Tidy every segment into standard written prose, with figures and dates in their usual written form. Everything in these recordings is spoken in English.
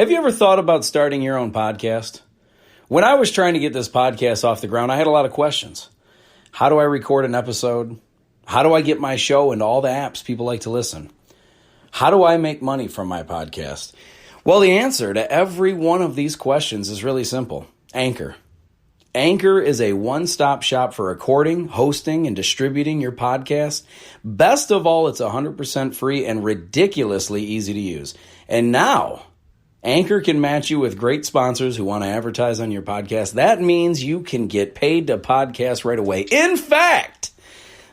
Have you ever thought about starting your own podcast? When I was trying to get this podcast off the ground, I had a lot of questions. How do I record an episode? How do I get my show into all the apps people like to listen? How do I make money from my podcast? Well, the answer to every one of these questions is really simple. Anchor. Anchor is a one-stop shop for recording, hosting, and distributing your podcast. Best of all, it's 100% free and ridiculously easy to use. And now, Anchor can match you with great sponsors who want to advertise on your podcast. That means you can get paid to podcast right away. In fact,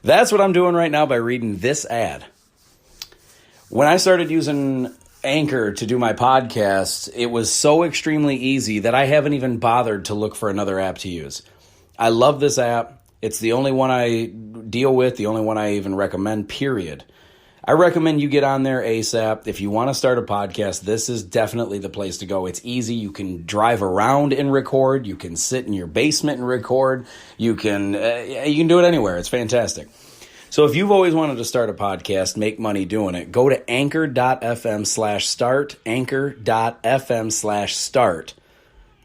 that's what I'm doing right now by reading this ad. When I started using Anchor to do my podcast, it was so extremely easy that I haven't even bothered to look for another app to use. I love this app. It's the only one I deal with, the only one I even recommend, period. I recommend you get on there ASAP. If you want to start a podcast, this is definitely the place to go. It's easy. You can drive around and record. You can sit in your basement and record. You can do it anywhere. It's fantastic. So if you've always wanted to start a podcast, make money doing it, go to anchor.fm/start, anchor.fm/start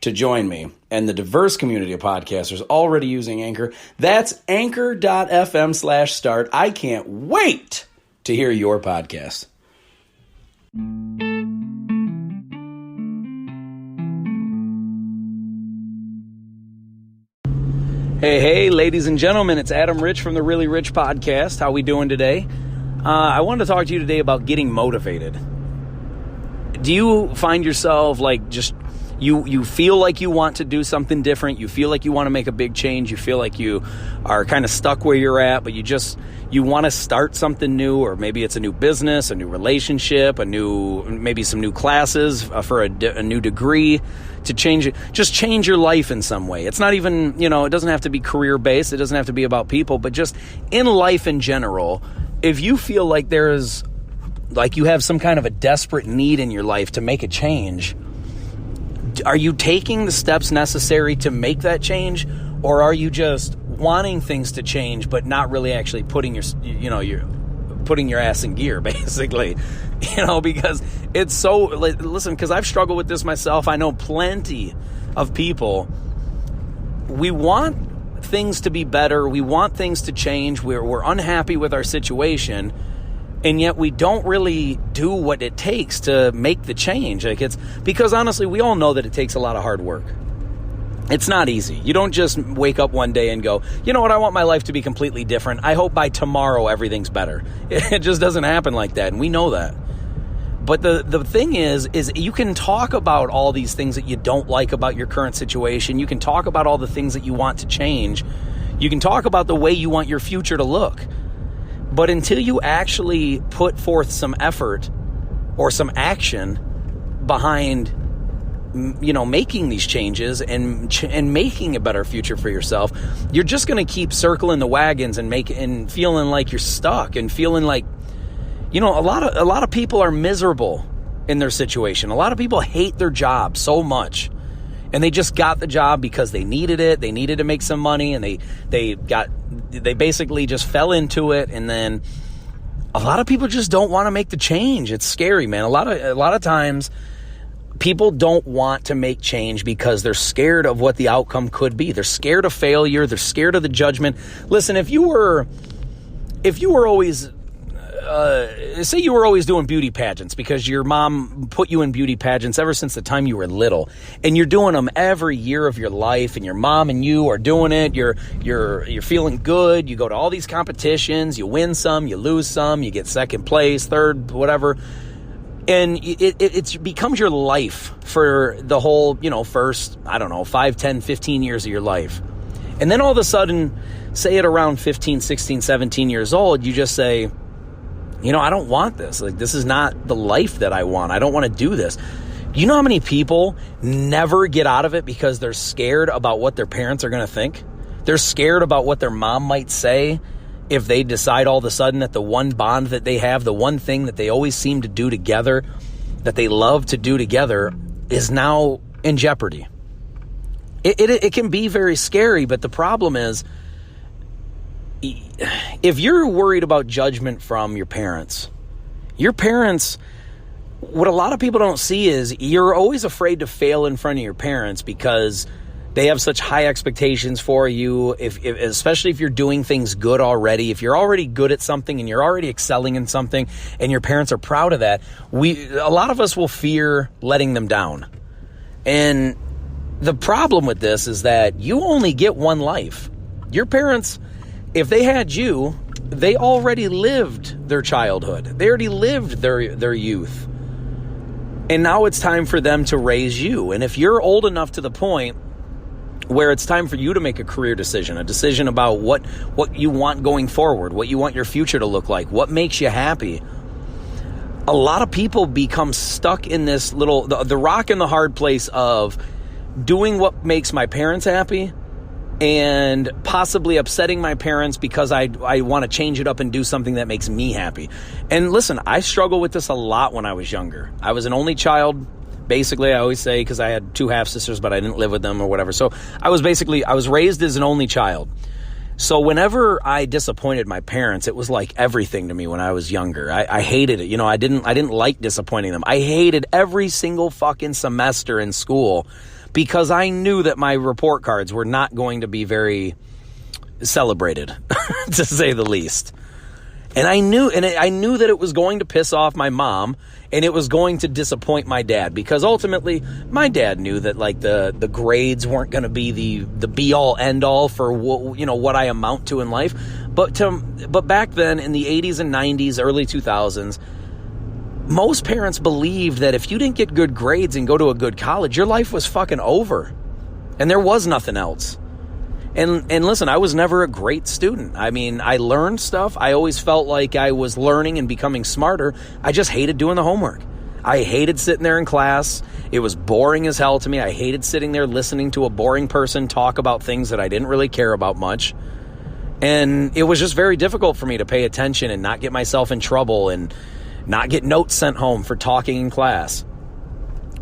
to join me and the diverse community of podcasters already using Anchor. That's anchor.fm/start. I can't wait to hear your podcast. Hey, ladies and gentlemen, it's Adam Rich from the Really Rich Podcast. How we doing today? I wanted to talk to you today about getting motivated. Do you find yourself like just you feel like you want to do something different? You feel like you want to make a big change? You feel like you are kind of stuck where you're at, but you want to start something new, or maybe it's a new business, a new relationship, maybe some new classes for a new degree to change it. Just change your life in some way. It's not even, it doesn't have to be career based. It doesn't have to be about people, but just in life in general, if you feel like you have some kind of a desperate need in your life to make a change, are you taking the steps necessary to make that change, or are you just wanting things to change but not really actually putting your ass in gear, basically? Because it's so, listen, because I've struggled with this myself. I know plenty of people. We want things to be better. We want things to change. We're unhappy with our situation, and yet we don't really do what it takes to make the change. Because honestly, we all know that it takes a lot of hard work. It's not easy. You don't just wake up one day and go, you know what, I want my life to be completely different. I hope by tomorrow everything's better. It just doesn't happen like that, and we know that. But the thing is you can talk about all these things that you don't like about your current situation. You can talk about all the things that you want to change. You can talk about the way you want your future to look. But until you actually put forth some effort or some action behind, making these changes and making a better future for yourself, you're just going to keep circling the wagons and feeling like you're stuck and feeling like, a lot of people are miserable in their situation. A lot of people hate their job so much, and they just got the job because they needed it. They needed to make some money, and they basically just fell into it. And then a lot of people just don't want to make the change. It's scary, man. A lot of times people don't want to make change because they're scared of what the outcome could be. They're scared of failure. They're scared of the judgment. Listen, if you were always say you were always doing beauty pageants because your mom put you in beauty pageants ever since the time you were little, and you're doing them every year of your life, and your mom and you are doing it, you're feeling good, you go to all these competitions, you win some, you lose some, you get second place, third, whatever, and it becomes your life for the whole, first, 5, 10, 15 years of your life. And then all of a sudden, say at around 15, 16, 17 years old, you just say, I don't want this. This is not the life that I want. I don't want to do this. You know how many people never get out of it because they're scared about what their parents are going to think? They're scared about what their mom might say if they decide all of a sudden that the one bond that they have, the one thing that they always seem to do together, that they love to do together, is now in jeopardy. It can be very scary, but the problem is, if you're worried about judgment from your parents what a lot of people don't see is you're always afraid to fail in front of your parents because they have such high expectations for you, especially if you're doing things good already. If you're already good at something and you're already excelling in something and your parents are proud of that, a lot of us will fear letting them down. And the problem with this is that you only get one life. Your parents, if they had you, they already lived their childhood. They already lived their youth. And now it's time for them to raise you. And if you're old enough to the point where it's time for you to make a career decision, a decision about what you want going forward, what you want your future to look like, what makes you happy, a lot of people become stuck in this the rock and the hard place of doing what makes my parents happy and possibly upsetting my parents because I want to change it up and do something that makes me happy. And listen, I struggled with this a lot when I was younger. I was an only child. Basically, I always say, because I had 2 half-sisters, but I didn't live with them or whatever. So I was raised as an only child. So whenever I disappointed my parents, it was like everything to me when I was younger. I hated it. I didn't like disappointing them. I hated every single fucking semester in school because I knew that my report cards were not going to be very celebrated, to say the least. And I knew that it was going to piss off my mom and it was going to disappoint my dad, because ultimately my dad knew that like the grades weren't going to be the be all end all for what I amount to in life. But back then in the 80s and 90s, early 2000s, most parents believed that if you didn't get good grades and go to a good college, your life was fucking over and there was nothing else. And listen, I was never a great student. I mean, I learned stuff. I always felt like I was learning and becoming smarter. I just hated doing the homework. I hated sitting there in class. It was boring as hell to me. I hated sitting there listening to a boring person talk about things that I didn't really care about much. And it was just very difficult for me to pay attention and not get myself in trouble and not get notes sent home for talking in class.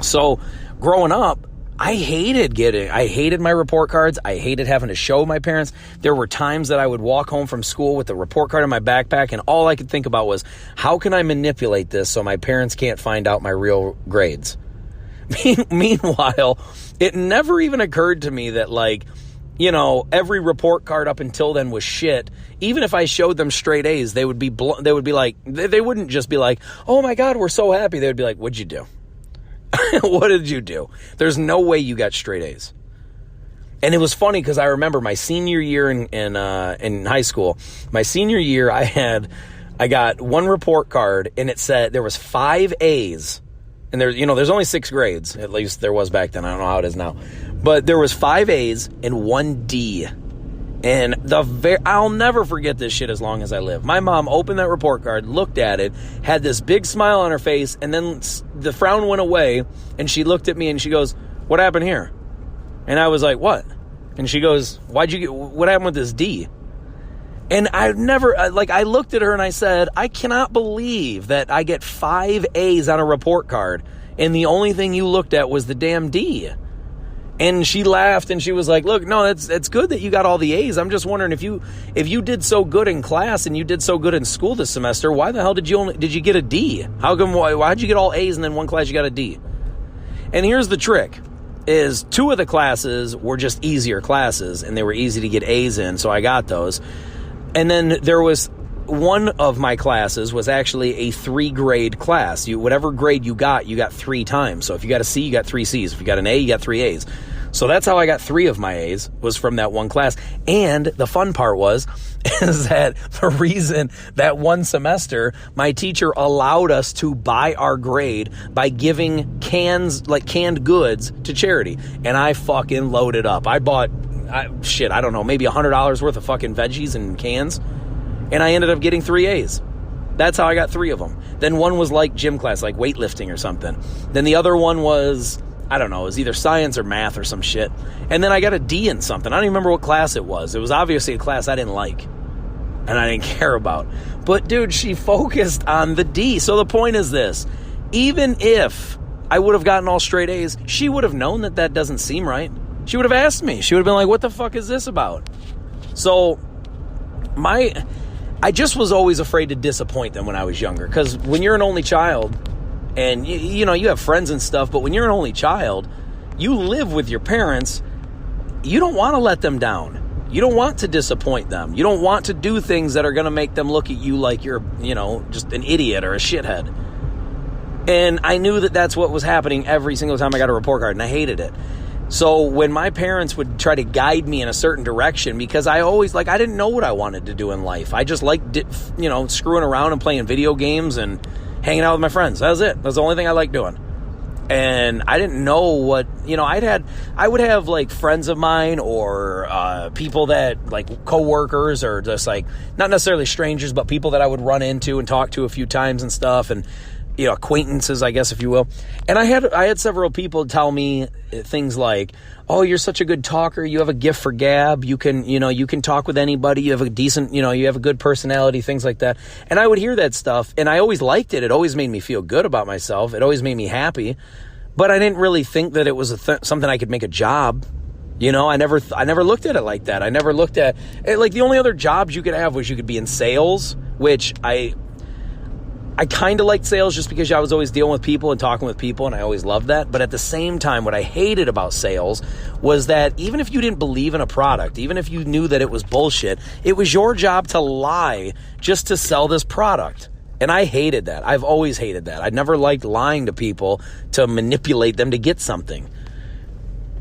So growing up, I hated my report cards. I hated having to show my parents. There were times that I would walk home from school with the report card in my backpack, and all I could think about was, how can I manipulate this so my parents can't find out my real grades? Meanwhile, it never even occurred to me that, every report card up until then was shit. Even if I showed them straight A's, they wouldn't just be like, oh my God, we're so happy. They would be like, what'd you do? What did you do? There's no way you got straight A's. And it was funny because I remember my senior year in high school. My senior year, I got one report card and it said there was 5 A's. And there's only 6 grades. At least there was back then. I don't know how it is now. But there was 5 A's and 1 D. And I'll never forget this shit as long as I live. My mom opened that report card, looked at it, had this big smile on her face, and then the frown went away, and she looked at me and she goes, what happened here? And I was like, what? And she goes, what happened with this D? And I looked at her and I said, I cannot believe that I get 5 A's on a report card, and the only thing you looked at was the damn D. And she laughed and she was like, look, no, it's good that you got all the A's. I'm just wondering if you did so good in class and you did so good in school this semester, why the hell did you get a D? How come, why'd you get all A's and then one class you got a D? And here's the trick, is 2 of the classes were just easier classes and they were easy to get A's in, so I got those. And then there was one of my classes was actually a 3-grade class. Whatever grade you got 3 times. So if you got a C, you got 3 C's. If you got an A, you got 3 A's. So that's how I got 3 of my A's, was from that one class. And the fun part is that the reason that one semester my teacher allowed us to buy our grade by giving canned goods to charity. And I fucking loaded up. I bought, I don't know, maybe $100 worth of fucking veggies and cans. And I ended up getting 3 A's. That's how I got 3 of them. Then one was like gym class, like weightlifting or something. Then the other one was, I don't know, it was either science or math or some shit. And then I got a D in something. I don't even remember what class it was. It was obviously a class I didn't like and I didn't care about. But dude, she focused on the D. So the point is this. Even if I would have gotten all straight A's, she would have known that doesn't seem right. She would have asked me. She would have been like, what the fuck is this about? So I just was always afraid to disappoint them when I was younger. Because when you're an only child, And, you know, you have friends and stuff, but when you're an only child, you live with your parents. You don't want to let them down. You don't want to disappoint them. You don't want to do things that are going to make them look at you like you're, you know, just an idiot or a shithead. And I knew that that's what was happening every single time I got a report card, and I hated it. So when my parents would try to guide me in a certain direction, because I always, I didn't know what I wanted to do in life. I just liked, you know, screwing around and playing video games and hanging out with my friends. That was it. That's the only thing I liked doing. And I didn't know what, you know, I would have like friends of mine or people that like coworkers or just like, not necessarily strangers, but people that I would run into and talk to a few times and stuff. And, you know, acquaintances, I guess, if you will. And I had several people tell me things like, oh, you're such a good talker. You have a gift for gab. You can talk with anybody. You have a decent, you know, you have a good personality, things like that. And I would hear that stuff, and I always liked it. It always made me feel good about myself. It always made me happy. But I didn't really think that it was something I could make a job. You know, I never looked at it like that. I never looked at it, like the only other jobs you could have was you could be in sales, which I kind of liked sales just because I was always dealing with people and talking with people, and I always loved that. But at the same time, what I hated about sales was that even if you didn't believe in a product, even if you knew that it was bullshit, it was your job to lie just to sell this product. And I hated that. I've always hated that. I never liked lying to people to manipulate them to get something.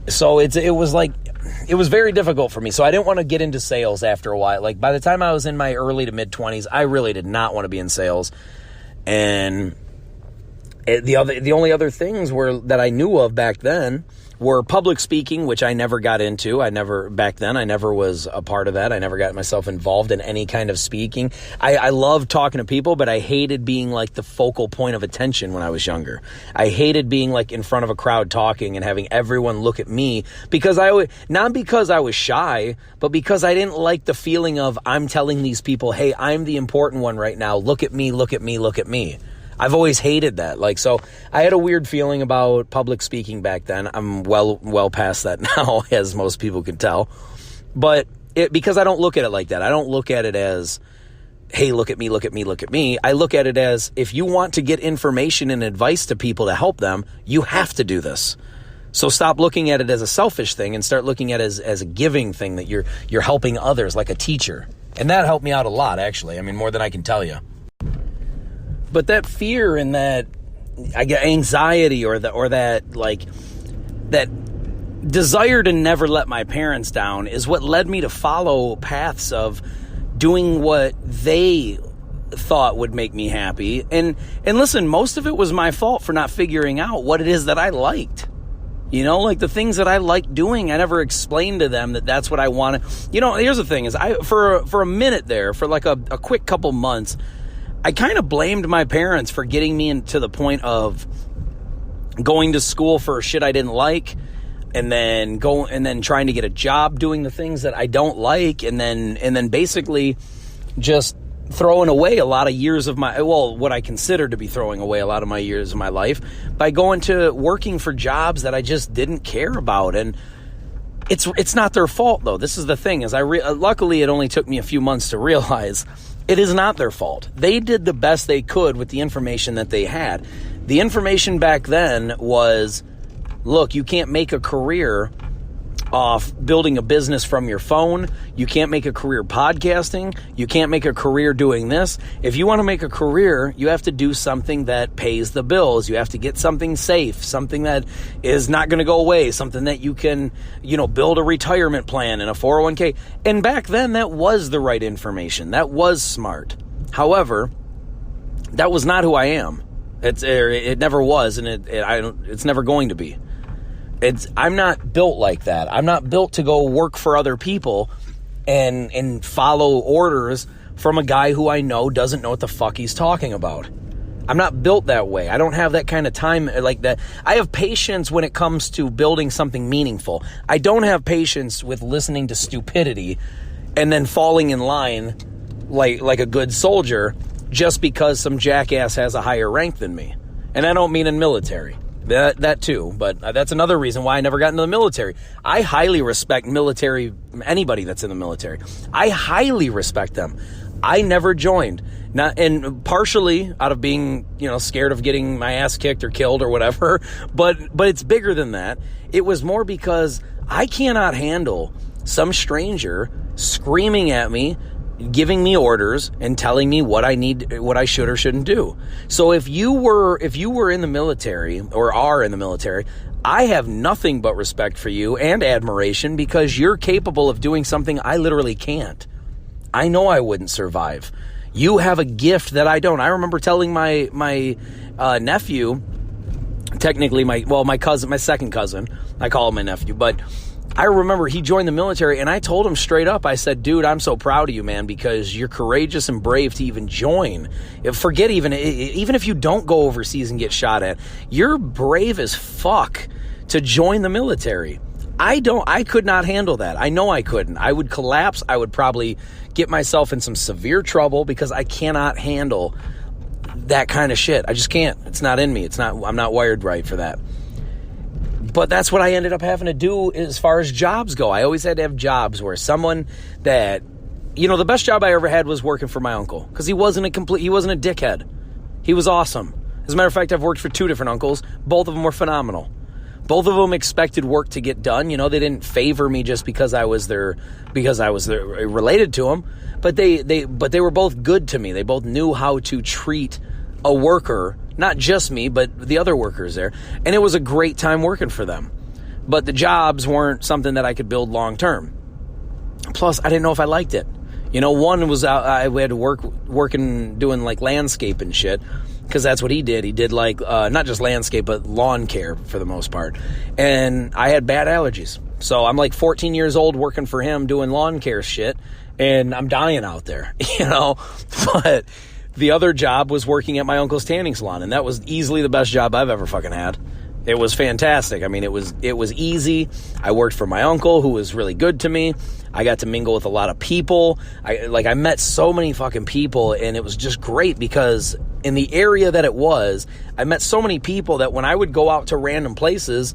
So it was very difficult for me. So I didn't want to get into sales after a while. Like by the time I was in my early to mid 20s, I really did not want to be in sales. And the only other things that I knew of back then were public speaking, which I never got into. I never was a part of that. I never got myself involved in any kind of speaking. I loved talking to people, but I hated being like the focal point of attention when I was younger. I hated being like in front of a crowd talking and having everyone look at me not because I was shy, but because I didn't like the feeling of I'm telling these people, hey, I'm the important one right now. Look at me, look at me, look at me. I've always hated that. So I had a weird feeling about public speaking back then. I'm well past that now, as most people can tell. But because I don't look at it like that. I don't look at it as, hey, look at me, look at me, look at me. I look at it as, if you want to get information and advice to people to help them, you have to do this. So stop looking at it as a selfish thing and start looking at it as a giving thing, that you're helping others like a teacher. And that helped me out a lot, actually. I mean, more than I can tell you. But that fear and that anxiety or that desire to never let my parents down is what led me to follow paths of doing what they thought would make me happy. And listen, most of it was my fault for not figuring out what it is that I liked. You know, like the things that I liked doing, I never explained to them that that's what I wanted. You know, here's the thing is for a minute there, for like a quick couple months, I kind of blamed my parents for getting me to the point of going to school for shit I didn't like, and then trying to get a job doing the things that I don't like, and then basically just throwing away a lot of years of what I consider to be throwing away a lot of my years of my life by going to working for jobs that I just didn't care about. And it's not their fault, though. This is the thing is luckily it only took me a few months to realize it is not their fault. They did the best they could with the information that they had. The information back then was, look, you can't make a career off building a business from your phone. You can't make a career podcasting. You can't make a career doing this. If you want to make a career, you have to do something that pays the bills. You have to get something safe, something that is not going to go away, something that you can, build a retirement plan and a 401k. And back then, that was the right information. That was smart. However, that was not who I am. It never was, and it's never going to be. I'm not built like that. I'm not built to go work for other people and follow orders from a guy who I know doesn't know what the fuck he's talking about. I'm not built that way. I don't have that kind of time like that. I have patience when it comes to building something meaningful. I don't have patience with listening to stupidity and then falling in line like a good soldier just because some jackass has a higher rank than me. And I don't mean in military. That too, but that's another reason why I never got into the military. I highly respect anybody that's in the military. I highly respect them. I never joined. And partially out of being, scared of getting my ass kicked or killed or whatever, but it's bigger than that. It was more because I cannot handle some stranger screaming at me, giving me orders and telling me what I should or shouldn't do. So if you were in the military or are in the military, I have nothing but respect for you and admiration because you're capable of doing something I literally can't. I know I wouldn't survive. You have a gift that I don't. I remember telling my nephew, technically my cousin, my second cousin, I call him my nephew, but I remember he joined the military and I told him straight up, I said, dude, I'm so proud of you, man, because you're courageous and brave to even join. Forget even if you don't go overseas and get shot at, you're brave as fuck to join the military. I could not handle that. I know I couldn't. I would collapse. I would probably get myself in some severe trouble because I cannot handle that kind of shit. I just can't. It's not in me. I'm not wired right for that. But that's what I ended up having to do as far as jobs go. I always had to have jobs where someone that, the best job I ever had was working for my uncle because he wasn't a dickhead. He was awesome. As a matter of fact, I've worked for 2 different uncles. Both of them were phenomenal. Both of them expected work to get done. They didn't favor me just because I was related to them, but they were both good to me. They both knew how to treat a worker, not just me, but the other workers there. And it was a great time working for them. But the jobs weren't something that I could build long term. Plus, I didn't know if I liked it. One was I had to working doing like landscape and shit. Because that's what he did. He did like, not just landscape, but lawn care for the most part. And I had bad allergies. So I'm like 14 years old working for him doing lawn care shit. And I'm dying out there, But the other job was working at my uncle's tanning salon. And that was easily the best job I've ever fucking had. It was fantastic. I mean, it was easy. I worked for my uncle who was really good to me. I got to mingle with a lot of people. I met so many fucking people, and it was just great because in the area that it was, I met so many people that when I would go out to random places,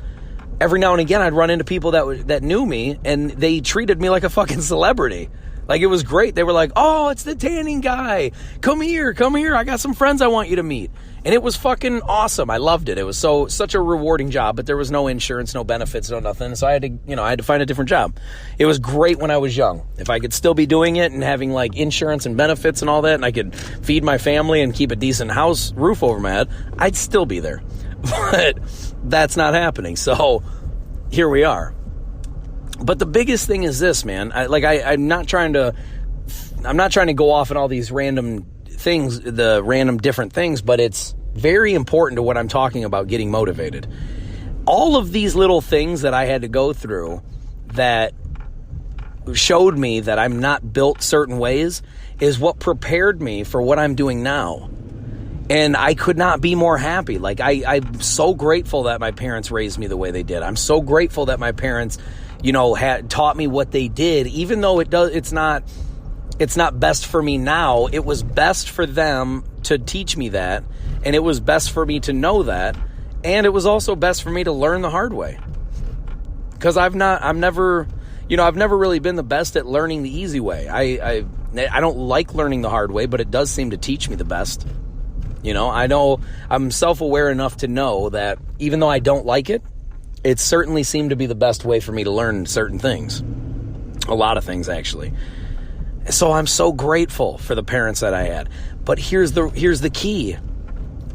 every now and again I'd run into people that knew me, and they treated me like a fucking celebrity. Like, it was great. They were like, oh, it's the tanning guy. Come here. I got some friends I want you to meet. And it was fucking awesome. I loved it. It was such a rewarding job, but there was no insurance, no benefits, no nothing. So I had to find a different job. It was great when I was young. If I could still be doing it and having like insurance and benefits and all that, and I could feed my family and keep a decent roof over my head, I'd still be there. But that's not happening. So here we are. But the biggest thing is this, man. I'm not trying to go off on all these random things, the random different things, but it's very important to what I'm talking about, getting motivated. All of these little things that I had to go through that showed me that I'm not built certain ways is what prepared me for what I'm doing now. And I could not be more happy. Like, I'm so grateful that my parents raised me the way they did. I'm so grateful that my parents, had taught me what they did, even though it's not best for me now. It was best for them to teach me that, and it was best for me to know that, and it was also best for me to learn the hard way. Because I've never really been the best at learning the easy way. I don't like learning the hard way, but it does seem to teach me the best. I know I'm self-aware enough to know that even though I don't like it, it certainly seemed to be the best way for me to learn certain things. A lot of things, actually. So I'm so grateful for the parents that I had. But here's the key,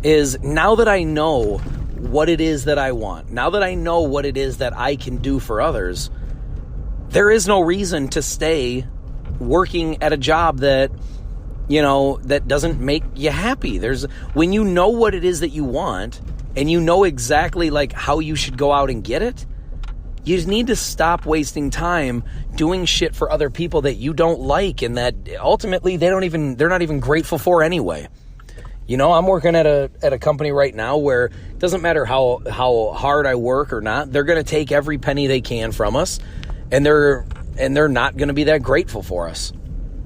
is now that I know what it is that I want, now that I know what it is that I can do for others, there is no reason to stay working at a job that, that doesn't make you happy. When you know what it is that you want, and you know exactly like how you should go out and get it, you just need to stop wasting time doing shit for other people that you don't like and that ultimately they're not even grateful for anyway. I'm working at a company right now where it doesn't matter how hard I work or not, they're going to take every penny they can from us, and they're not going to be that grateful for us.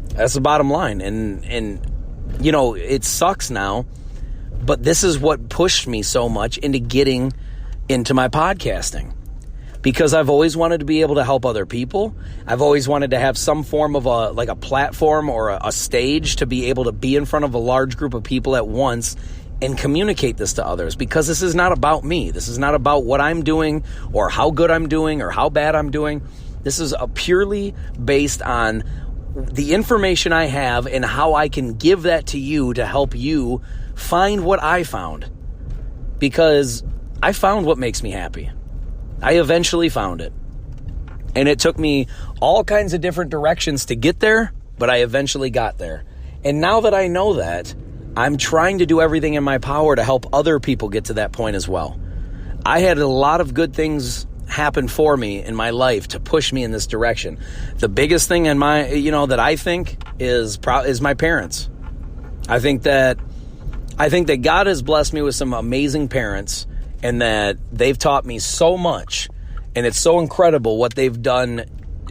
That's the bottom line. And it sucks now, but this is what pushed me so much into getting into my podcasting. because I've always wanted to be able to help other people. I've always wanted to have some form of a platform or a stage to be able to be in front of a large group of people at once and communicate this to others, because this is not about me. This is not about what I'm doing or how good I'm doing or how bad I'm doing. This is purely based on the information I have and how I can give that to you to help you find what I found. Because I found what makes me happy. I eventually found it. And it took me all kinds of different directions to get there, but I eventually got there. And now that I know that, I'm trying to do everything in my power to help other people get to that point as well. I had a lot of good things happen for me in my life to push me in this direction. The biggest thing in my, that I think is my parents. I think that God has blessed me with some amazing parents, and that they've taught me so much, and it's so incredible what they've done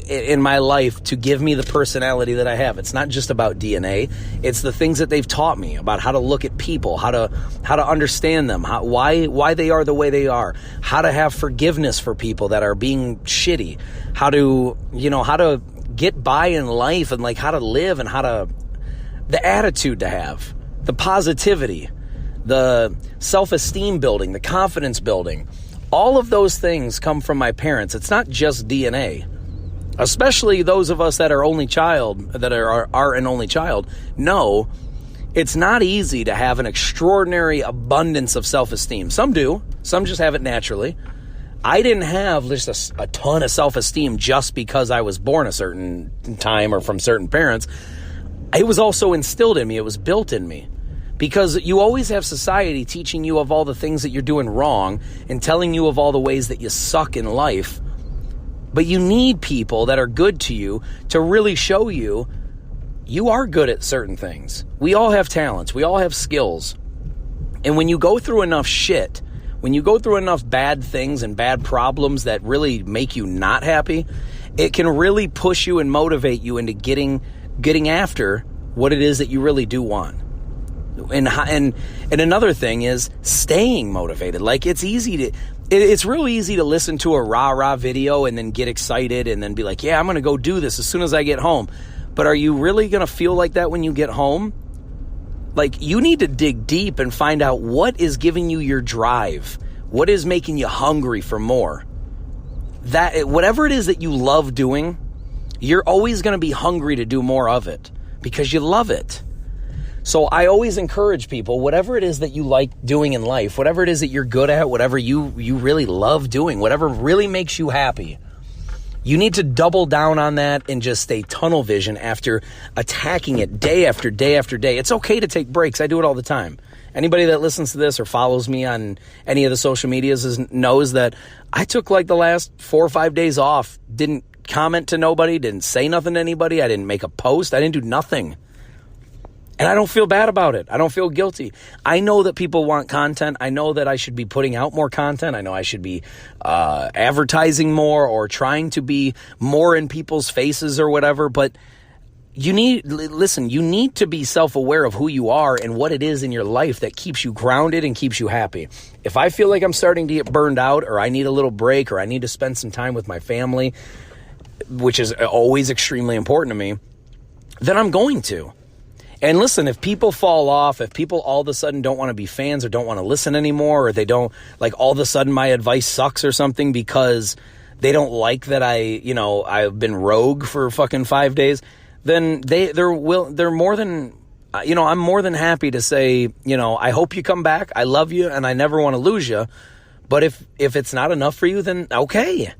in my life to give me the personality that I have. It's not just about DNA. It's the things that they've taught me about how to look at people, how to understand them, why they are the way they are, how to have forgiveness for people that are being shitty, how to get by in life, and like how to live, and the attitude to have, the positivity, the self-esteem building, the confidence building. All of those things come from my parents. It's not just DNA. Especially those of us that are only child, that are an only child, know it's not easy to have an extraordinary abundance of self-esteem. Some do. Some just have it naturally. I didn't have just a ton of self-esteem just because I was born a certain time or from certain parents. It was also instilled in me. It was built in me. Because you always have society teaching you of all the things that you're doing wrong and telling you of all the ways that you suck in life. But you need people that are good to you to really show you are good at certain things. We all have talents. We all have skills. And when you go through enough shit, when you go through enough bad things and bad problems that really make you not happy, it can really push you and motivate you into getting after what it is that you really do want. And another thing is staying motivated. Like it's real easy to listen to a rah-rah video and then get excited and then be like, yeah, I'm going to go do this as soon as I get home. But are you really going to feel like that when you get home? Like, you need to dig deep and find out what is giving you your drive. What is making you hungry for more? That whatever it is that you love doing, you're always going to be hungry to do more of it because you love it. So I always encourage people, whatever it is that you like doing in life, whatever it is that you're good at, whatever you really love doing, whatever really makes you happy, you need to double down on that and just stay tunnel vision after attacking it day after day after day. It's okay to take breaks. I do it all the time. Anybody that listens to this or follows me on any of the social medias knows that I took like the last 4 or 5 days off, didn't comment to nobody, didn't say nothing to anybody, I didn't make a post, I didn't do nothing. And I don't feel bad about it. I don't feel guilty. I know that people want content. I know that I should be putting out more content. I know I should be advertising more or trying to be more in people's faces or whatever. But you need to be self-aware of who you are and what it is in your life that keeps you grounded and keeps you happy. If I feel like I'm starting to get burned out, or I need a little break, or I need to spend some time with my family, which is always extremely important to me, then I'm going to. And listen, if people fall off, if people all of a sudden don't want to be fans or don't want to listen anymore, or they don't, like, all of a sudden my advice sucks or something because they don't like that I've been rogue for fucking 5 days, then they're more than, I'm more than happy to say, I hope you come back. I love you and I never want to lose you. But if it's not enough for you, then okay.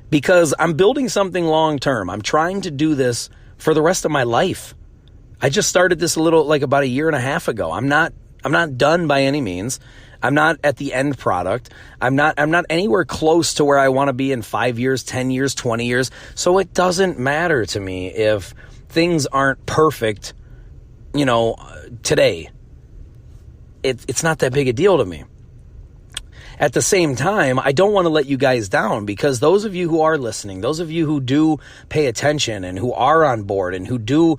Because I'm building something long term. I'm trying to do this for the rest of my life. I just started this about a year and a half ago. I'm not done by any means. I'm not at the end product. I'm not anywhere close to where I want to be in 5 years, 10 years, 20 years. So it doesn't matter to me if things aren't perfect, today. It's not that big a deal to me. At the same time, I don't want to let you guys down, because those of you who are listening, those of you who do pay attention and who are on board and who do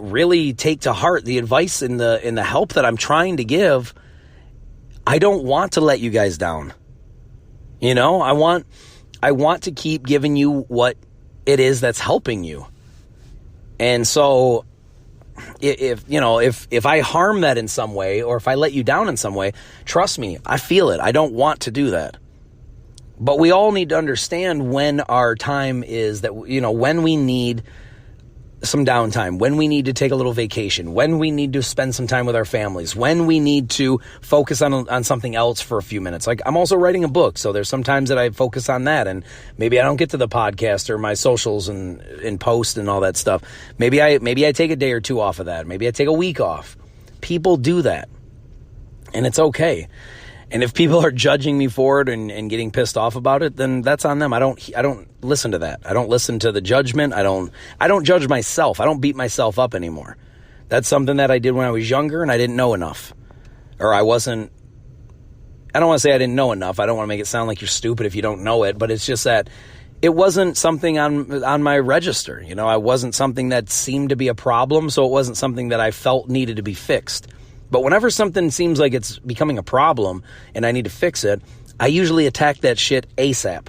really take to heart the advice and the help that I'm trying to give, I don't want to let you guys down. I I want to keep giving you what it is that's helping you. And so if I harm that in some way, or if I let you down in some way, trust me, I feel it. I don't want to do that. But we all need to understand when our time is, that, when we need some downtime, when we need to take a little vacation, when we need to spend some time with our families, when we need to focus on something else for a few minutes. Like, I'm also writing a book, so there's some times that I focus on that, and maybe I don't get to the podcast or my socials and post and all that stuff. Maybe I take a day or two off of that. Maybe I take a week off. People do that, and it's okay. And if people are judging me for it and getting pissed off about it, then that's on them. I don't listen to that. I don't listen to the judgment. I don't judge myself. I don't beat myself up anymore. That's something that I did when I was younger and I didn't know enough. Or I don't want to say I didn't know enough. I don't want to make it sound like you're stupid if you don't know it, but it's just that it wasn't something on my register. I wasn't something that seemed to be a problem, so it wasn't something that I felt needed to be fixed. But whenever something seems like it's becoming a problem and I need to fix it, I usually attack that shit ASAP.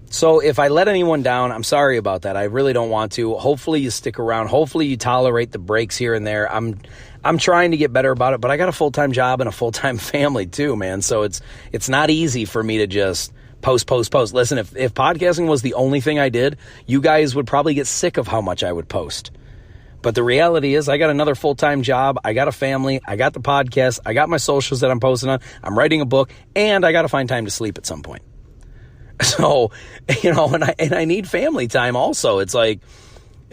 So if I let anyone down, I'm sorry about that. I really don't want to. Hopefully you stick around. Hopefully you tolerate the breaks here and there. I'm trying to get better about it, but I got a full-time job and a full-time family too, man. So it's not easy for me to just post. Listen, if podcasting was the only thing I did, you guys would probably get sick of how much I would post. But the reality is I got another full-time job, I got a family, I got the podcast, I got my socials that I'm posting on, I'm writing a book, and I got to find time to sleep at some point. So, and I need family time also. It's like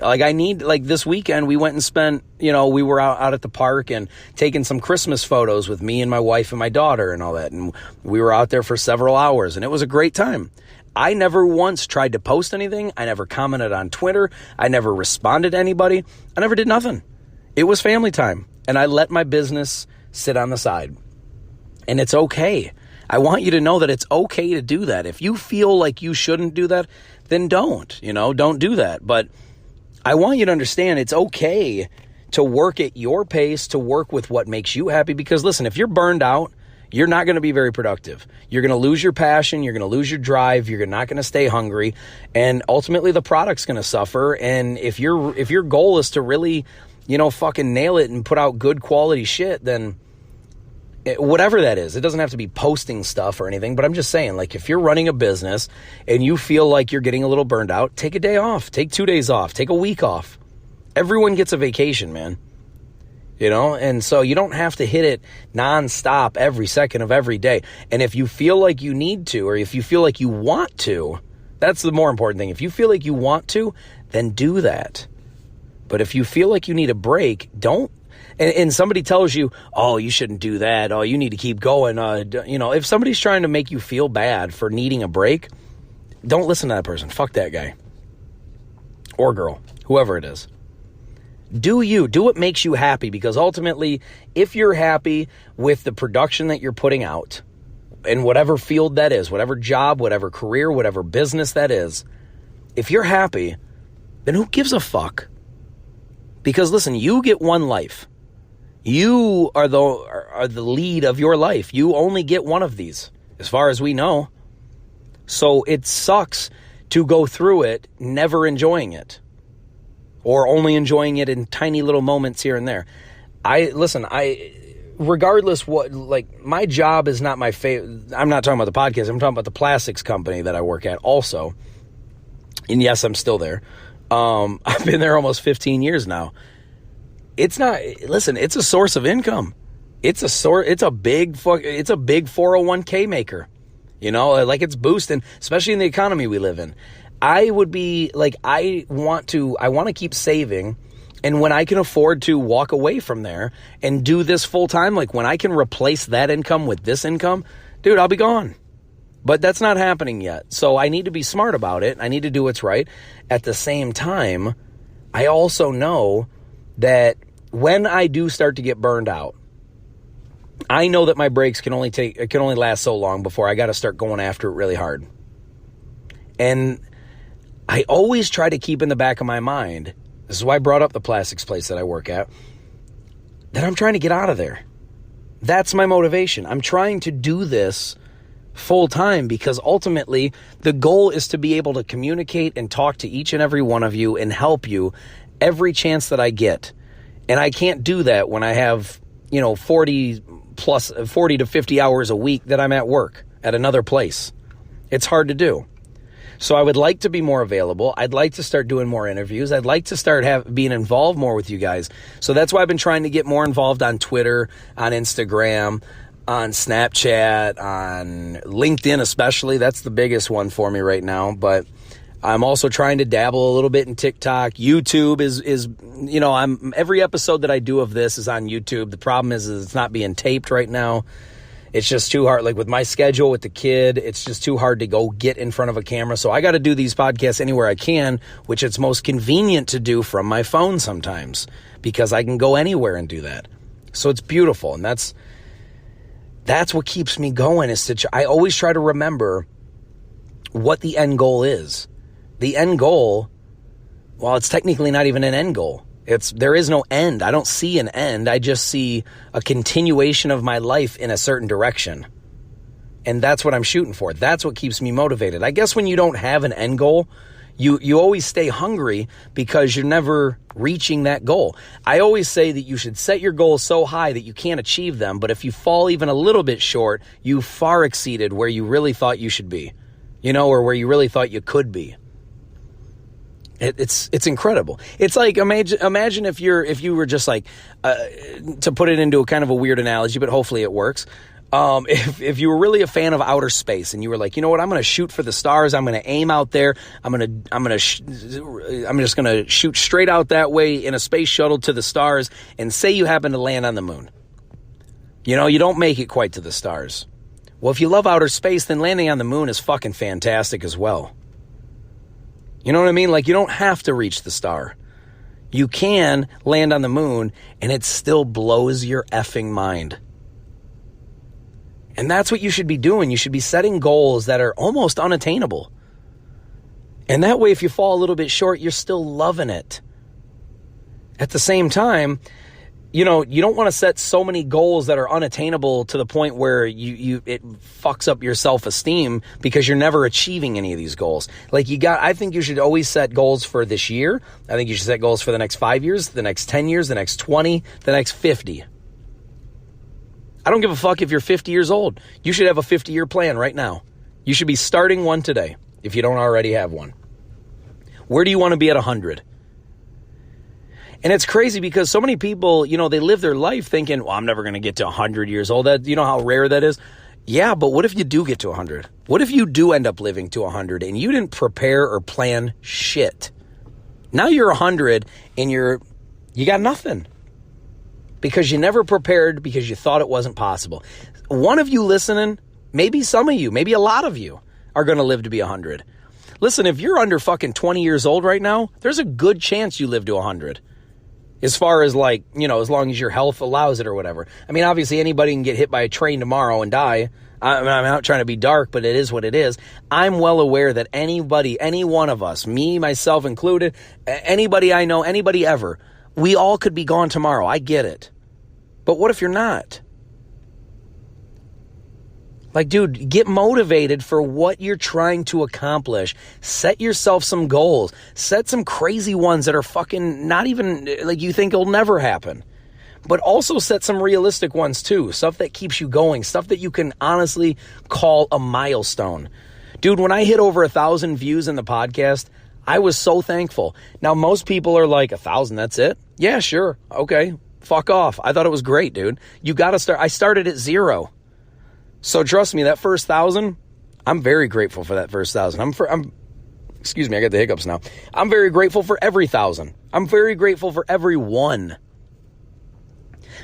I need, this weekend we went and spent, we were out at the park and taking some Christmas photos with me and my wife and my daughter and all that. And we were out there for several hours and it was a great time. I never once tried to post anything. I never commented on Twitter. I never responded to anybody. I never did nothing. It was family time. And I let my business sit on the side. And it's okay. I want you to know that it's okay to do that. If you feel like you shouldn't do that, then don't do that. But I want you to understand it's okay to work at your pace, to work with what makes you happy. Because listen, if you're burned out, you're not going to be very productive. You're going to lose your passion. You're going to lose your drive. You're not going to stay hungry. And ultimately the product's going to suffer. And if your goal is to really, fucking nail it and put out good quality shit, then whatever that is, it doesn't have to be posting stuff or anything, but I'm just saying, if you're running a business and you feel like you're getting a little burned out, take a day off, take 2 days off, take a week off. Everyone gets a vacation, man. And so you don't have to hit it nonstop every second of every day. And if you feel like you need to, or if you feel like you want to, that's the more important thing. If you feel like you want to, then do that. But if you feel like you need a break, don't. And somebody tells you, oh, you shouldn't do that. Oh, you need to keep going. If somebody's trying to make you feel bad for needing a break, don't listen to that person. Fuck that guy or girl, whoever it is. Do what makes you happy, because ultimately, if you're happy with the production that you're putting out in whatever field that is, whatever job, whatever career, whatever business that is, if you're happy, then who gives a fuck? Because listen, you get one life. You are the lead of your life. You only get one of these, as far as we know. So it sucks to go through it never enjoying it, or only enjoying it in tiny little moments here and there. Regardless what, my job is not my favorite. I'm not talking about the podcast. I'm talking about the plastics company that I work at also. And yes, I'm still there. I've been there almost 15 years now. It's a source of income. It's a big 401k maker. It's boosting, especially in the economy we live in. I would be I want to keep saving, and when I can afford to walk away from there and do this full time, when I can replace that income with this income, dude, I'll be gone. But that's not happening yet. So I need to be smart about it. I need to do what's right. At the same time, I also know that when I do start to get burned out, I know that my breaks can only last so long before I got to start going after it really hard. And I always try to keep in the back of my mind, this is why I brought up the plastics place that I work at, that I'm trying to get out of there. That's my motivation. I'm trying to do this full time, because ultimately the goal is to be able to communicate and talk to each and every one of you and help you every chance that I get. And I can't do that when I have, 40 to 50 hours a week that I'm at work at another place. It's hard to do. So I would like to be more available. I'd like to start doing more interviews. I'd like to start being involved more with you guys. So that's why I've been trying to get more involved on Twitter, on Instagram, on Snapchat, on LinkedIn especially. That's the biggest one for me right now. But I'm also trying to dabble a little bit in TikTok. YouTube is every episode that I do of this is on YouTube. The problem is it's not being taped right now. It's just too hard. Like with my schedule with the kid, it's just too hard to go get in front of a camera. So I got to do these podcasts anywhere I can, which it's most convenient to do from my phone sometimes, because I can go anywhere and do that. So it's beautiful. And that's what keeps me going, is I always try to remember what the end goal is. The end goal, well, it's technically not even an end goal. There is no end. I don't see an end. I just see a continuation of my life in a certain direction. And that's what I'm shooting for. That's what keeps me motivated. I guess when you don't have an end goal, you always stay hungry because you're never reaching that goal. I always say that you should set your goals so high that you can't achieve them. But if you fall even a little bit short, you far exceeded where you really thought you should be, or where you really thought you could be. It's incredible. It's like, imagine if you were just like, to put it into a kind of a weird analogy, but hopefully it works. If you were really a fan of outer space and you were like, you know what, I'm going to shoot for the stars. I'm going to aim out there. I'm just going to shoot straight out that way in a space shuttle to the stars, and say you happen to land on the moon. You don't make it quite to the stars. Well, if you love outer space, then landing on the moon is fucking fantastic as well. You know what I mean? Like, you don't have to reach the star. You can land on the moon and it still blows your effing mind. And that's what you should be doing. You should be setting goals that are almost unattainable. And that way, if you fall a little bit short, you're still loving it. At the same time, you don't want to set so many goals that are unattainable to the point where it fucks up your self-esteem because you're never achieving any of these goals. I think you should always set goals for this year. I think you should set goals for the next 5 years, the next 10 years, the next 20, the next 50. I don't give a fuck if you're 50 years old. You should have a 50-year plan right now. You should be starting one today if you don't already have one. Where do you want to be at 100? And it's crazy because so many people, they live their life thinking, well, I'm never going to get to 100 years old. You know how rare that is? Yeah, but what if you do get to 100? What if you do end up living to 100 and you didn't prepare or plan shit? Now you're 100 and you got nothing because you never prepared, because you thought it wasn't possible. One of you listening, maybe some of you, maybe a lot of you are going to live to be 100. Listen, if you're under fucking 20 years old right now, there's a good chance you live to 100. As far as as long as your health allows it or whatever. I mean, obviously anybody can get hit by a train tomorrow and die. I'm not trying to be dark, but it is what it is. I'm well aware that any one of us, me, myself included, anybody I know, anybody ever, we all could be gone tomorrow. I get it. But what if you're not? Dude, get motivated for what you're trying to accomplish. Set yourself some goals. Set some crazy ones that are fucking not even, you think it'll never happen. But also set some realistic ones too. Stuff that keeps you going. Stuff that you can honestly call a milestone. Dude, when I hit over 1,000 views in the podcast, I was so thankful. Now, most people are like, 1,000, that's it? Yeah, sure. Okay. Fuck off. I thought it was great, dude. You got to start. I started at 0. So trust me, that first 1,000, I'm very grateful for that first 1,000. Excuse me, I got the hiccups now. I'm very grateful for every 1,000. I'm very grateful for every one.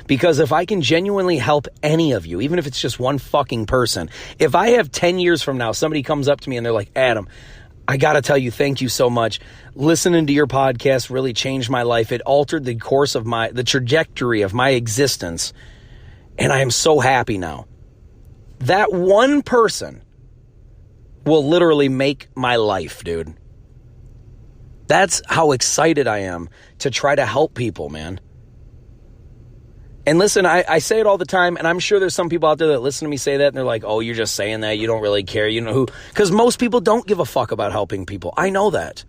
Because if I can genuinely help any of you, even if it's just one fucking person, if I have 10 years from now, somebody comes up to me and they're like, Adam, I got to tell you, thank you so much. Listening to your podcast really changed my life. It altered the course of the trajectory of my existence. And I am so happy now. That one person will literally make my life, dude. That's how excited I am to try to help people, man. And listen, I say it all the time, and I'm sure there's some people out there that listen to me say that, and they're like, oh, you're just saying that, you don't really care, you know who? Because most people don't give a fuck about helping people. I know that.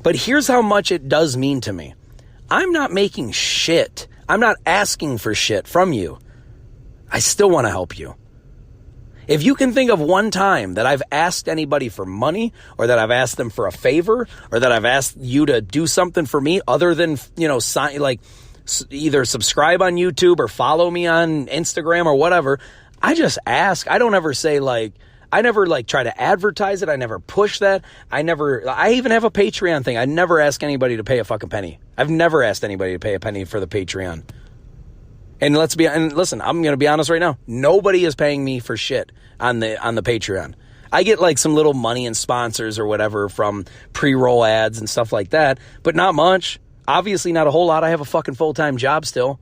But here's how much it does mean to me. I'm not making shit. I'm not asking for shit from you. I still want to help you. If you can think of one time that I've asked anybody for money, or that I've asked them for a favor, or that I've asked you to do something for me other than, either subscribe on YouTube or follow me on Instagram or whatever, I just ask. I don't ever say I never try to advertise it. I never push that. I even have a Patreon thing. I never ask anybody to pay a fucking penny. I've never asked anybody to pay a penny for the Patreon. And listen, I'm going to be honest right now. Nobody is paying me for shit on the Patreon. I get some little money and sponsors or whatever from pre-roll ads and stuff like that, but not much. Obviously not a whole lot. I have a fucking full-time job still,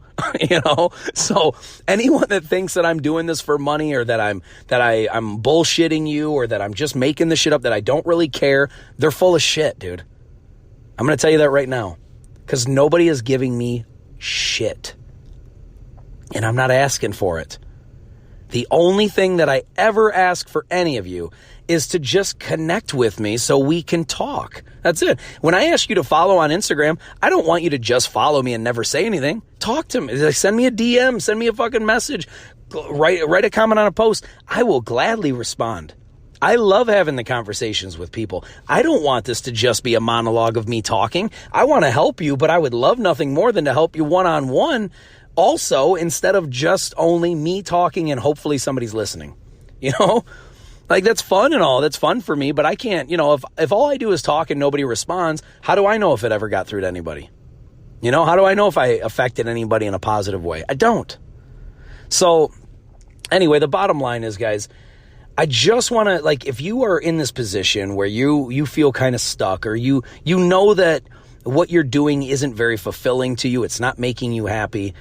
So anyone that thinks that I'm doing this for money, or that I'm bullshitting you, or that I'm just making this shit up, that I don't really care, they're full of shit, dude. I'm going to tell you that right now, because nobody is giving me shit. And I'm not asking for it. The only thing that I ever ask for any of you is to just connect with me so we can talk. That's it. When I ask you to follow on Instagram, I don't want you to just follow me and never say anything. Talk to me. Send me a DM. Send me a fucking message. Write a comment on a post. I will gladly respond. I love having the conversations with people. I don't want this to just be a monologue of me talking. I want to help you, but I would love nothing more than to help you one-on-one also, instead of just only me talking and hopefully somebody's listening. That's fun and all. That's fun for me, but I can't, if all I do is talk and nobody responds, how do I know if it ever got through to anybody? How do I know if I affected anybody in a positive way? I don't. So anyway, the bottom line is, guys, I just want to, if you are in this position where you feel kind of stuck, or you know that what you're doing isn't very fulfilling to you, it's not making you happy,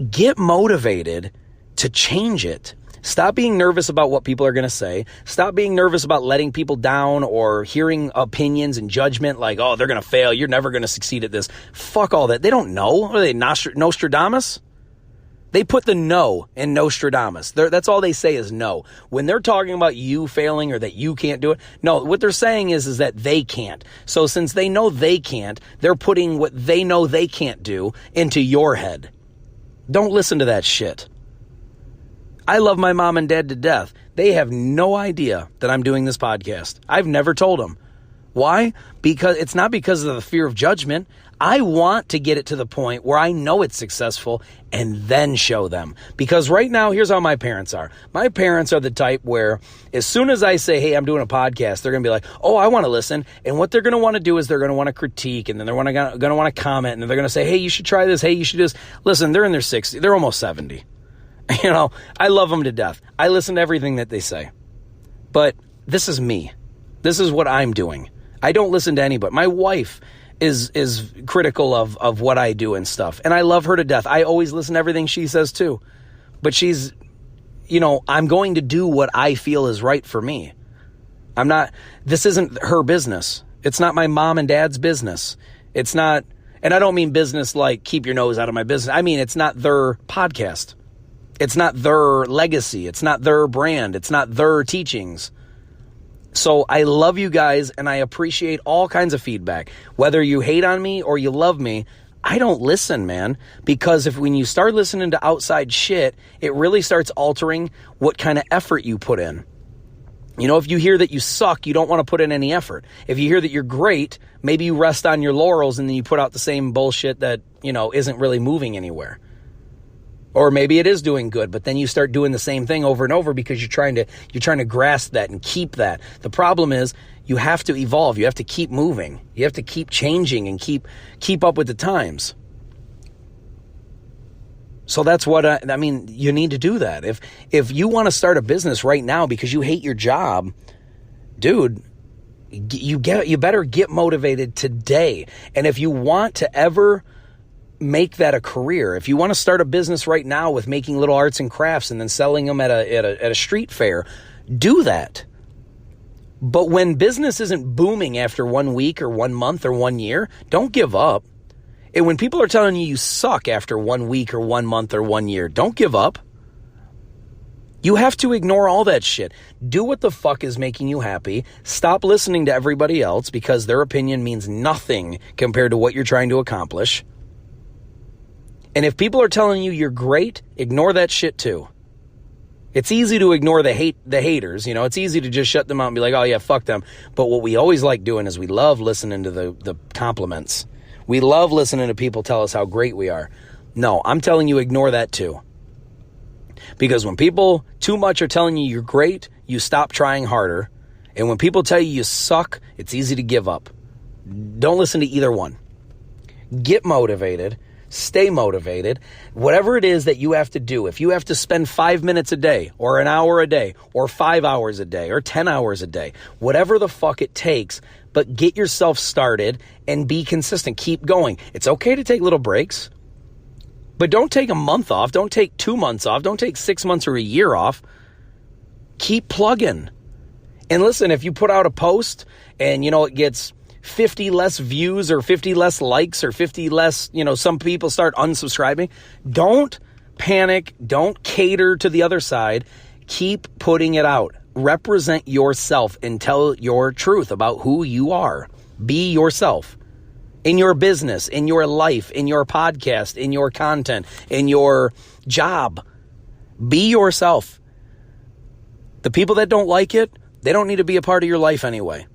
get motivated to change it. Stop being nervous about what people are going to say. Stop being nervous about letting people down or hearing opinions and judgment like, oh, they're going to fail. You're never going to succeed at this. Fuck all that. They don't know. Are they Nostradamus? They put the no in Nostradamus. That's all they say is no. When they're talking about you failing or that you can't do it, no, what they're saying is that they can't. So since they know they can't, they're putting what they know they can't do into your head. Don't listen to that shit. I love my mom and dad to death. They have no idea that I'm doing this podcast. I've never told them. Why? Because it's not because of the fear of judgment. I want to get it to the point where I know it's successful and then show them. Because right now, here's how my parents are. My parents are the type where as soon as I say, hey, I'm doing a podcast, they're going to be like, oh, I want to listen. And what they're going to want to do is they're going to want to critique, and then they're going to want to comment, and then they're going to say, hey, you should try this. Hey, you should just listen. They're in their 60s. They're almost 70. I love them to death. I listen to everything that they say. But this is me. This is what I'm doing. I don't listen to anybody. My wife is critical of what I do and stuff. And I love her to death. I always listen to everything she says too. But she's, I'm going to do what I feel is right for me. This isn't her business. It's not my mom and dad's business. It's not, and I don't mean business like keep your nose out of my business. I mean, it's not their podcast. It's not their legacy. It's not their brand. It's not their teachings. So I love you guys, and I appreciate all kinds of feedback. Whether you hate on me or you love me, I don't listen, man. Because when you start listening to outside shit, it really starts altering what kind of effort you put in. If you hear that you suck, you don't want to put in any effort. If you hear that you're great, maybe you rest on your laurels and then you put out the same bullshit that, isn't really moving anywhere. Or maybe it is doing good, but then you start doing the same thing over and over because you're trying to grasp that and keep that. The problem is you have to evolve. You have to keep moving. You have to keep changing and keep up with the times. So that's what you need to do that. If you want to start a business right now because you hate your job, dude, you better get motivated today. And if you want to ever make that a career, if you want to start a business right now with making little arts and crafts and then selling them at a street fair, do that. But when business isn't booming after 1 week or 1 month or 1 year, don't give up. And when people are telling you suck after 1 week or 1 month or 1 year, don't give up. You have to ignore all that shit. Do what the fuck is making you happy. Stop listening to everybody else because their opinion means nothing compared to what you're trying to accomplish. And if people are telling you you're great, ignore that shit too. It's easy to ignore the haters. You know, it's easy to just shut them out and be like, oh yeah, fuck them. But what we always like doing is we love listening to the compliments. We love listening to people tell us how great we are. No, I'm telling you, ignore that too. Because when people too much are telling you you're great, you stop trying harder. And when people tell you you suck, it's easy to give up. Don't listen to either one. Get motivated. Stay motivated. Whatever it is that you have to do, if you have to spend 5 minutes a day or an hour a day or 5 hours a day or 10 hours a day, whatever the fuck it takes, but get yourself started and be consistent. Keep going. It's okay to take little breaks, but don't take a month off. Don't take 2 months off. Don't take 6 months or a year off. Keep plugging. And listen, if you put out a post and, you know, it gets 50 less views or 50 less likes or 50 less, you know, some people start unsubscribing. Don't panic. Don't cater to the other side. Keep putting it out. Represent yourself and tell your truth about who you are. Be yourself in your business, in your life, in your podcast, in your content, in your job. Be yourself. The people that don't like it, they don't need to be a part of your life anyway.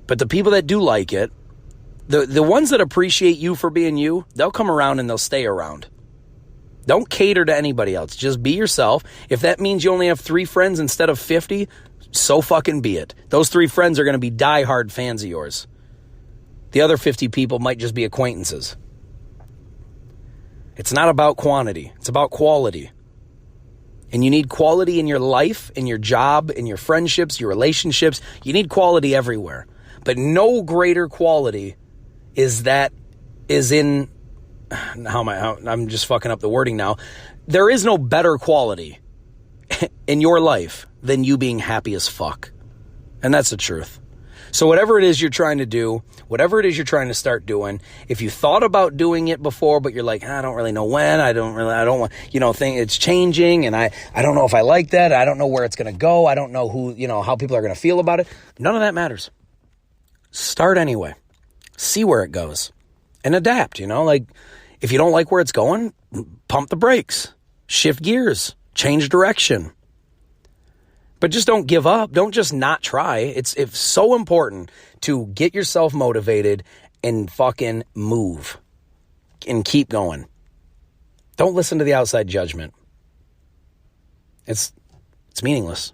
But the people that do like it, the ones that appreciate you for being you, they'll come around and they'll stay around. Don't cater to anybody else. Just be yourself. If that means you only have 3 friends instead of 50, so fucking be it. Those 3 friends are going to be diehard fans of yours. The other 50 people might just be acquaintances. It's not about quantity. It's about quality. And you need quality in your life, in your job, in your friendships, your relationships. You need quality everywhere. But no greater quality is in, I'm just fucking up the wording now. There is no better quality in your life than you being happy as fuck. And that's the truth. So whatever it is you're trying to do, whatever it is you're trying to start doing, if you thought about doing it before, but you're like, I don't really know when, I don't want, think it's changing and I don't know if I like that. I don't know where it's going to go. I don't know who, how people are going to feel about it. None of that matters. Start anyway. See where it goes and adapt, like if you don't like where it's going, pump the brakes, shift gears, change direction. But just don't give up. Don't just not try. It's so important to get yourself motivated and fucking move and keep going. Don't listen to the outside judgment. It's meaningless.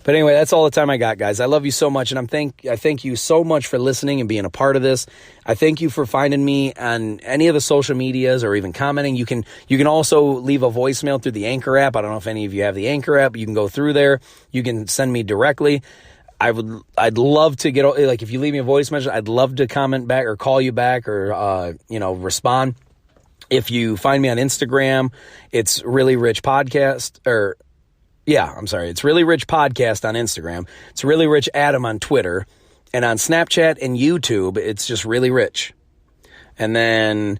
But anyway, that's all the time I got, guys. I love you so much, and I thank you so much for listening and being a part of this. I thank you for finding me on any of the social medias or even commenting. You can also leave a voicemail through the Anchor app. I don't know if any of you have the Anchor app. You can go through there. You can send me directly. I'd love to get, like, if you leave me a voice message, I'd love to comment back or call you back or respond. If you find me on Instagram, it's Really Rich Podcast it's Really Rich Podcast on Instagram. It's Really Rich Adam on Twitter. And on Snapchat and YouTube, it's just Really Rich. And then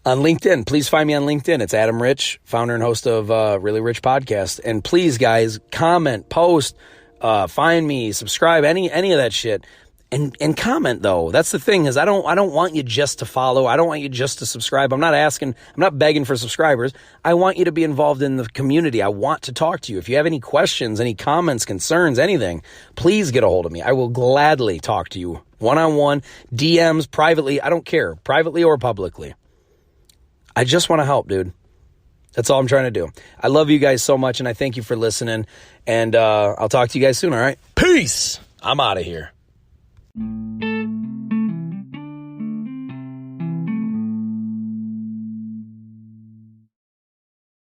on LinkedIn, please find me on LinkedIn. It's Adam Rich, founder and host of Really Rich Podcast. And please, guys, comment, post, find me, subscribe, any of that shit. And comment, though. That's the thing, is I don't want you just to follow. I don't want you just to subscribe. I'm not begging for subscribers. I want you to be involved in the community. I want to talk to you. If you have any questions, any comments, concerns, anything, please get a hold of me. I will gladly talk to you one-on-one, DMs, privately. I don't care, privately or publicly. I just want to help, dude. That's all I'm trying to do. I love you guys so much, and I thank you for listening. And I'll talk to you guys soon, all right? Peace! I'm out of here.